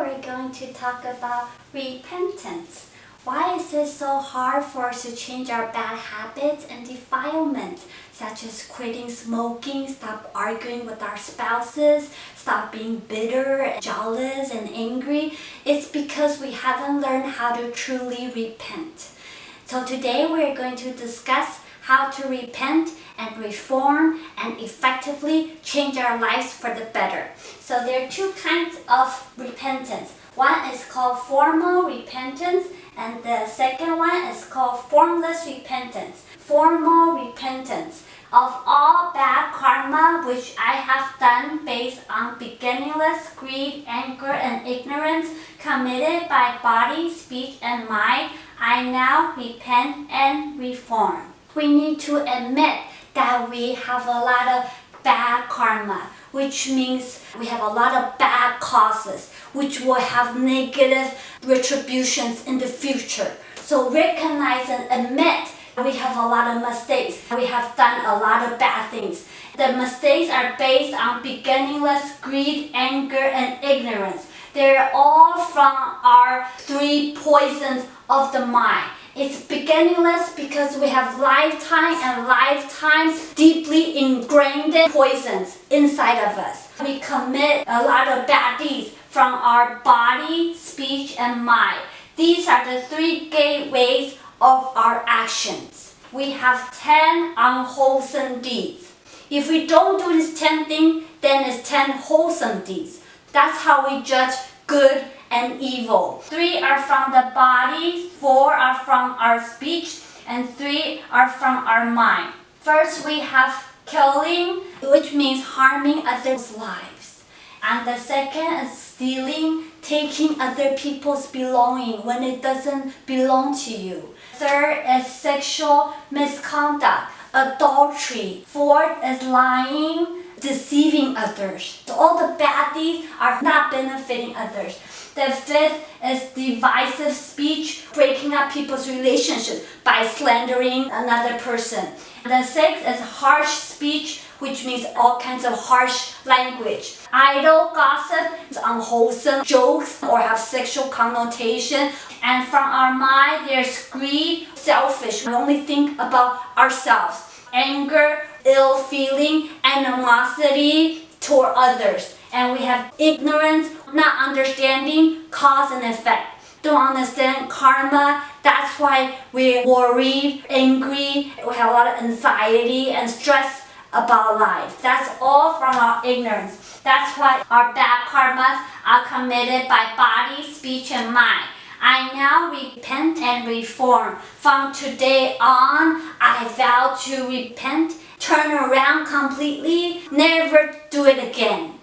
we're going to talk about repentance. Why is it so hard for us to change our bad habits and defilements, such as quitting smoking, stop arguing with our spouses, stop being bitter, jealous, and angry? It's because we haven't learned how to truly repent. So today we're going to discuss how to repent and reform and effectively change our lives for the better. So there are two kinds of repentance. One is called formal repentance, and the second one is called formless repentance. Formal repentance of all bad karma which I have done based on beginningless greed, anger, and ignorance committed by body, speech, and mind, I now repent and reform. We need to admit that we have a lot of bad karma, which means we have a lot of bad causes, which will have negative retributions in the future. So recognize and admit we have a lot of mistakes. We have done a lot of bad things. The mistakes are based on beginningless greed, anger, and ignorance. They're all from our three poisons of the mind. It's beginningless because we have lifetime and lifetimes deeply ingrained poisons inside of us. We commit a lot of bad deeds from our body, speech, and mind. These are the three gateways of our actions. We have 10 unwholesome deeds. If we don't do these 10 things, then it's 10 wholesome deeds. That's how we judge good and evil. 3 are from the body, 4 are from our speech, and 3 are from our mind. First, we have killing, which means harming others' lives. And the second is stealing, taking other people's belonging when it doesn't belong to you. Third is sexual misconduct, adultery. Fourth is lying, deceiving others. So all the bad deeds are not benefiting others. The fifth is divisive speech, breaking up people's relationships by slandering another person. The sixth is harsh speech, which means all kinds of harsh language. Idle gossip is unwholesome jokes or have sexual connotation. And from our mind, there's greed, selfish. We only think about ourselves. Anger, ill feeling, animosity toward others. And we have ignorance, not understanding cause and effect. Don't understand karma. That's why we're worried, angry. We have a lot of anxiety and stress about life. That's all from our ignorance. That's why our bad karmas are committed by body, speech, and mind. I now repent and reform. From today on, I vow to repent, turn around completely, never do it again.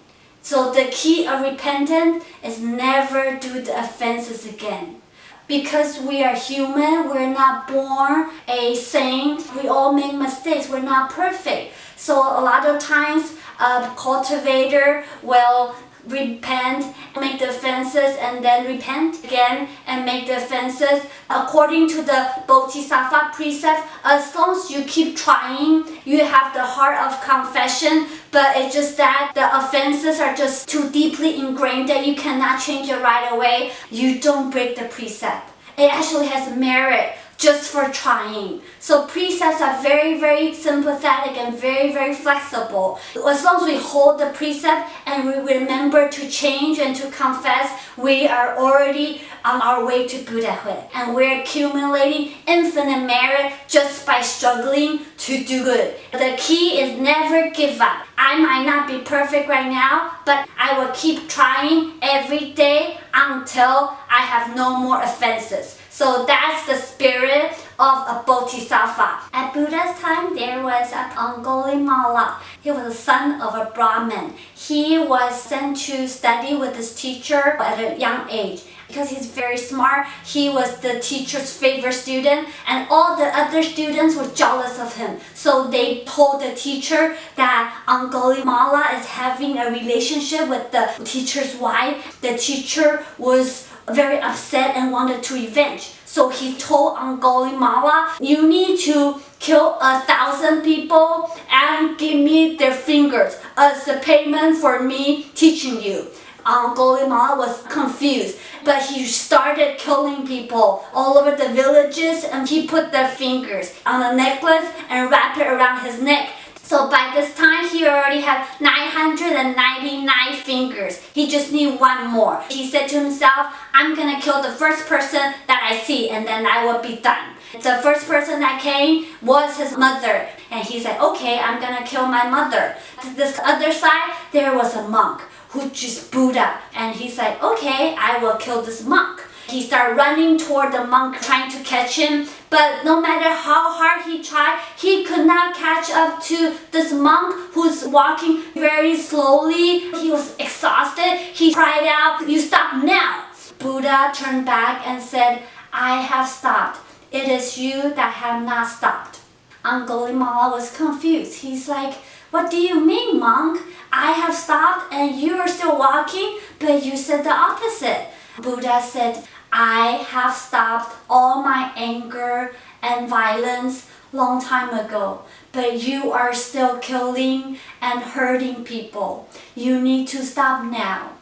So the key of repentance is never do the offenses again. Because we are human, we're not born a saint. We all make mistakes. We're not perfect. So a lot of times, a cultivator will repent, make the offenses, and then repent again and make the offenses. According to the Bodhisattva precept, as long as you keep trying, you have the heart of confession, but it's just that the offenses are just too deeply ingrained that you cannot change it right away. You don't break the precept. It actually has merit just for trying. So precepts are very, very sympathetic and very, very flexible. As long as we hold the precept and we remember to change and to confess, we are already on our way to Buddhahood. And we're accumulating infinite merit just by struggling to do good. The key is never give up. I might not be perfect right now, but I will keep trying every day until I have no more offenses. So that's the spirit of a bodhisattva. At Buddha's time, there was an Angulimala. He was the son of a Brahmin. He was sent to study with his teacher at a young age. Because he's very smart, he was the teacher's favorite student, and all the other students were jealous of him. So they told the teacher that Angulimala is having a relationship with the teacher's wife. The teacher was very upset and wanted to revenge. So he told Angulimala, you need to kill 1,000 people and give me their fingers as the payment for me teaching you. Angulimala was confused, but he started killing people all over the villages, and he put their fingers on a necklace and wrapped it around his neck. So by this time, he already had 999 fingers. He just needed one more. He said to himself, I'm gonna kill the first person that I see, and then I will be done. The first person that came was his mother, and he said, okay, I'm gonna kill my mother. To this other side, there was a monk who just Buddha, and he's like, okay, I will kill this monk. He started running toward the monk, trying to catch him, but no matter how hard he tried, he could not catch up to this monk who's walking very slowly. He was exhausted. He cried out, you stop now. Buddha turned back and said, I have stopped. It is you that have not stopped. Angulimala was confused. He's like, what do you mean, monk? I have stopped and you are still walking, but you said the opposite. Buddha said, I have stopped all my anger and violence long time ago, but you are still killing and hurting people. You need to stop now.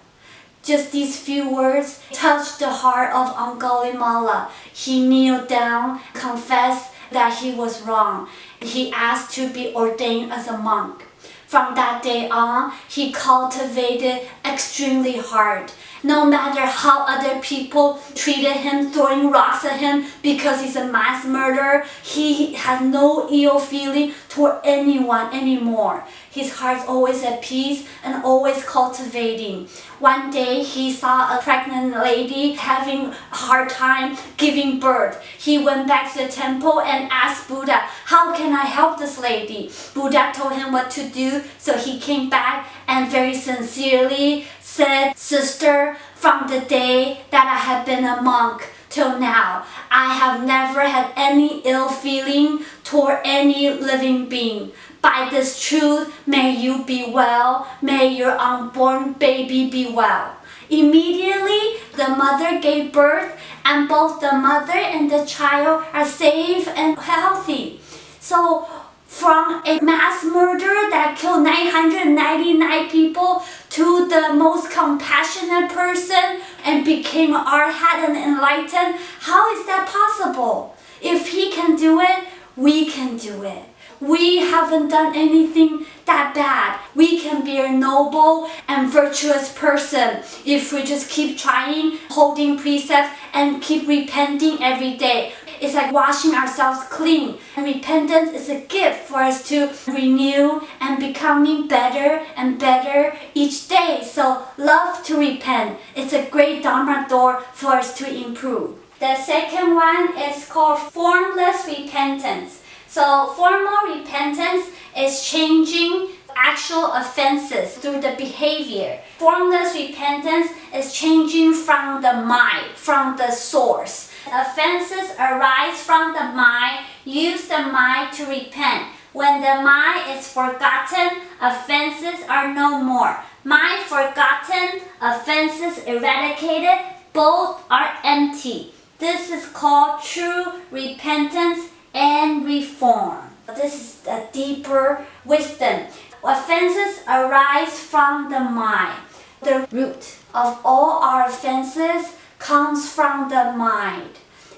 Just these few words touched the heart of Angulimala. He kneeled down, confessed that he was wrong. He asked to be ordained as a monk. From that day on, he cultivated extremely hard. No matter how other people treated him, throwing rocks at him because he's a mass murderer, he had no ill feeling toward anyone anymore. His heart's always at peace and always cultivating. One day he saw a pregnant lady having a hard time giving birth. He went back to the temple and asked Buddha, how can I help this lady? Buddha told him what to do, so he came back and very sincerely said, sister, from the day that I have been a monk till now, I have never had any ill feeling toward any living being. By this truth, may you be well, may your unborn baby be well. Immediately, the mother gave birth, and both the mother and the child are safe and healthy. So, from a mass murderer that killed 999 people to the most compassionate person and became arhat and enlightened, how is that possible? If he can do it, we can do it. We haven't done anything that bad. We can be a noble and virtuous person if we just keep trying, holding precepts, and keep repenting every day. It's like washing ourselves clean. And repentance is a gift for us to renew and becoming better and better each day. So love to repent. It's a great Dharma door for us to improve. The second one is called formless repentance. So formal repentance is changing actual offenses through the behavior. Formless repentance is changing from the mind, from the source. Offenses arise from the mind. Use the mind to repent. When the mind is forgotten, offenses are no more. Mind forgotten, offenses eradicated, both are empty. This is called true repentance and reform. This is a deeper wisdom. Offenses arise from the mind. The root of all our offenses comes from the mind.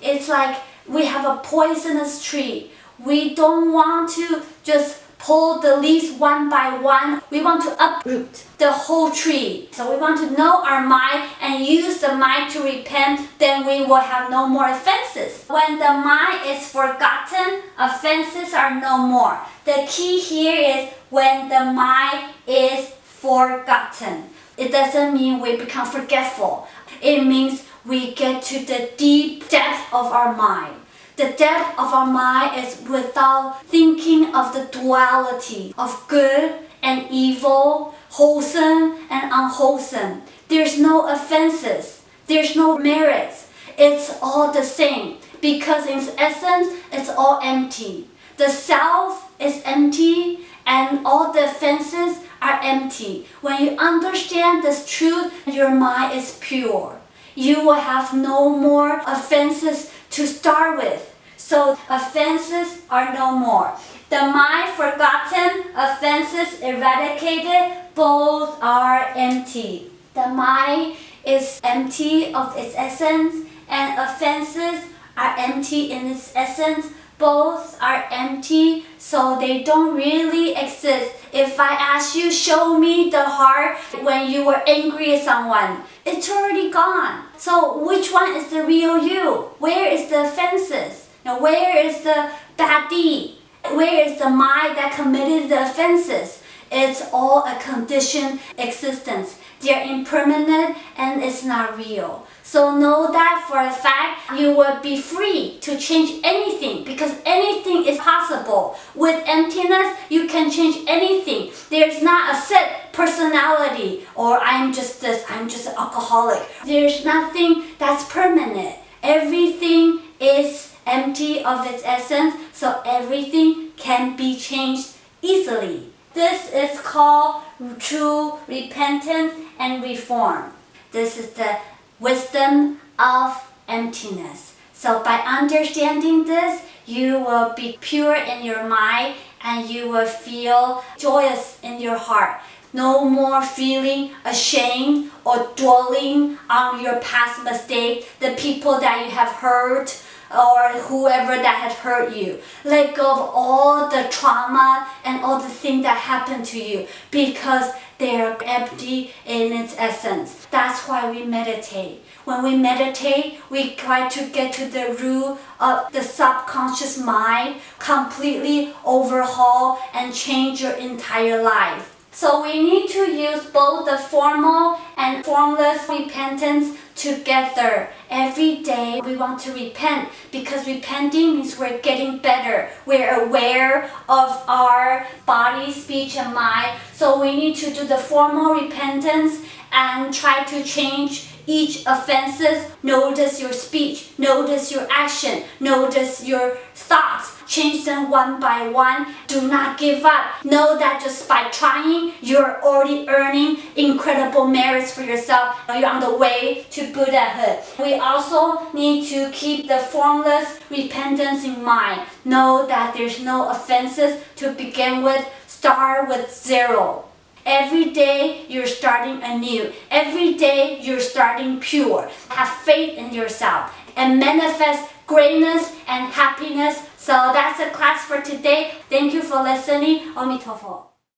It's like we have a poisonous tree. We don't want to just pull the leaves one by one. We want to uproot the whole tree. So we want to know our mind and use the mind to repent, then we will have no more offenses. When the mind is forgotten, offenses are no more. The key here is when the mind is forgotten. It doesn't mean we become forgetful. It means we get to the deep depth of our mind. The depth of our mind is without thinking of the duality of good and evil, wholesome and unwholesome. There's no offenses. There's no merits. It's all the same because in essence, it's all empty. The self is empty and all the offenses are empty. When you understand this truth, your mind is pure. You will have no more offenses to start with. So offenses are no more. The mind forgotten, offenses eradicated, both are empty. The mind is empty of its essence, and offenses are empty in its essence. Both are empty, so they don't really exist. If I ask you, show me the heart when you were angry at someone, it's already gone. So which one is the real you? Where is the offenses? Now, where is the bad deed? Where is the mind that committed the offenses? It's all a conditioned existence. They're impermanent and it's not real. So know that for a fact, you will be free to change anything because anything is possible. With emptiness, you can change anything. There's not a set personality or I'm just this, I'm just an alcoholic. There's nothing that's permanent. Everything is empty of its essence, so everything can be changed easily. This is called true repentance and reform. This is the wisdom of emptiness. So by understanding this, you will be pure in your mind and you will feel joyous in your heart. No more feeling ashamed or dwelling on your past mistake, the people that you have hurt, or whoever that had hurt you. Let go of all the trauma and all the things that happened to you because they are empty in its essence. That's why we meditate. When we meditate, we try to get to the root of the subconscious mind, completely overhaul and change your entire life. So we need to use both the formal and formless repentance together. Every day we want to repent because repenting means we're getting better. We're aware of our body, speech, and mind. So we need to do the formal repentance and try to change each offenses. Notice your speech, notice your action, notice your thoughts. Change them one by one. Do not give up. Know that just by trying, you're already earning incredible merits for yourself. You're on the way to Buddhahood. We also need to keep the formless repentance in mind. Know that there's no offenses to begin with. Start with 0. Every day you're starting anew. Every day you're starting pure. Have faith in yourself and manifest greatness and happiness. So that's the class for today. Thank you for listening. Amitofo.